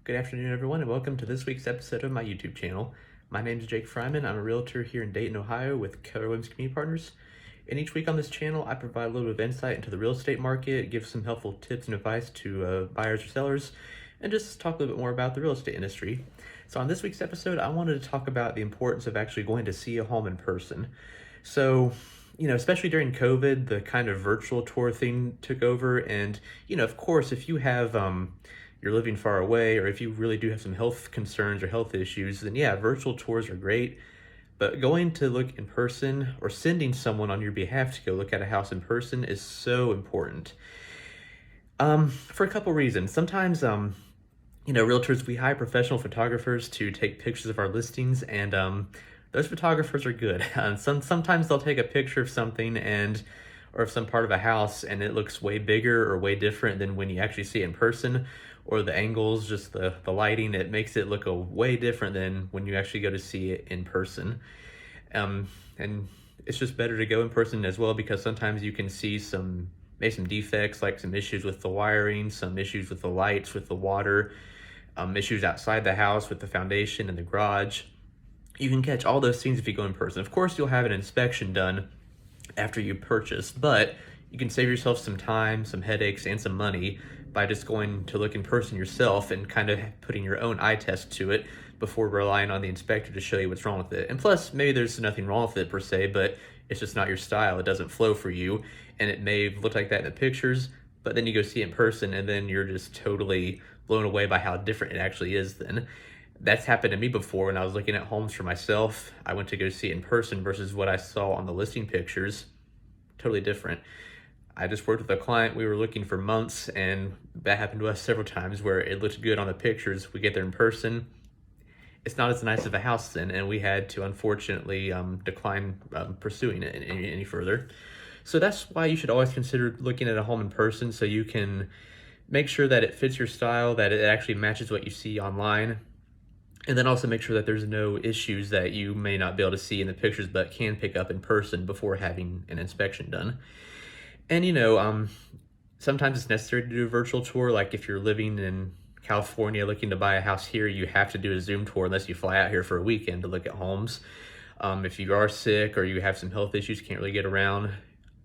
Good afternoon, everyone, and welcome to this week's episode of my YouTube channel. My name is Jake Fryman. I'm a realtor here in Dayton, Ohio with Keller Williams Community Partners. And each week on this channel, I provide a little bit of insight into the real estate market, give some helpful tips and advice to buyers or sellers, and just talk a little bit more about the real estate industry. So on this week's episode, I wanted to talk about the importance of actually going to see a home in person. So, especially during COVID, the kind of virtual tour thing took over. And, of course, if you have, you're living far away, or if you really do have some health concerns or health issues, then yeah, virtual tours are great. But going to look in person or sending someone on your behalf to go look at a house in person is so important. For a couple reasons. Sometimes, realtors, we hire professional photographers to take pictures of our listings, and those photographers are good. Sometimes they'll take a picture of something or of some part of a house, and it looks way bigger or way different than when you actually see it in person, or the angles, just the lighting, it makes it look way different than when you actually go to see it in person. And it's just better to go in person as well, because sometimes you can see maybe some defects, like some issues with the wiring, some issues with the lights, with the water, issues outside the house with the foundation and the garage. You can catch all those things if you go in person. Of course, you'll have an inspection done after you purchase, but you can save yourself some time, some headaches, and some money by just going to look in person yourself and kind of putting your own eye test to it before relying on the inspector to show you what's wrong with it. And plus, maybe there's nothing wrong with it per se, but it's just not your style. It doesn't flow for you, and it may look like that in the pictures, but then you go see it in person, and then you're just totally blown away by how different it actually is then. That's happened to me before when I was looking at homes for myself. I went to go see it in person versus what I saw on the listing pictures. Totally different. I just worked with a client. We were looking for months, and that happened to us several times where it looked good on the pictures. We get there in person, it's not as nice of a house then, and we had to unfortunately decline pursuing it any further. So that's why you should always consider looking at a home in person, so you can make sure that it fits your style, that it actually matches what you see online. And then also make sure that there's no issues that you may not be able to see in the pictures but can pick up in person before having an inspection done. And sometimes it's necessary to do a virtual tour. Like if you're living in California looking to buy a house here, you have to do a Zoom tour unless you fly out here for a weekend to look at homes. If you are sick or you have some health issues, can't really get around,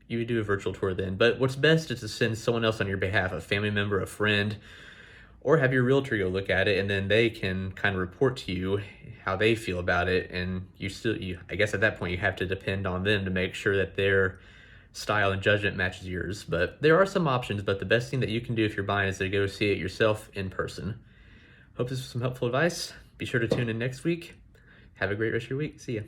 you would do a virtual tour then. But what's best is to send someone else on your behalf, a family member, a friend, or have your realtor go look at it, and then they can kind of report to you how they feel about it. And I guess at that point you have to depend on them to make sure that their style and judgment matches yours. But there are some options, but the best thing that you can do if you're buying is to go see it yourself in person. Hope this was some helpful advice. Be sure to tune in next week. Have a great rest of your week. See ya.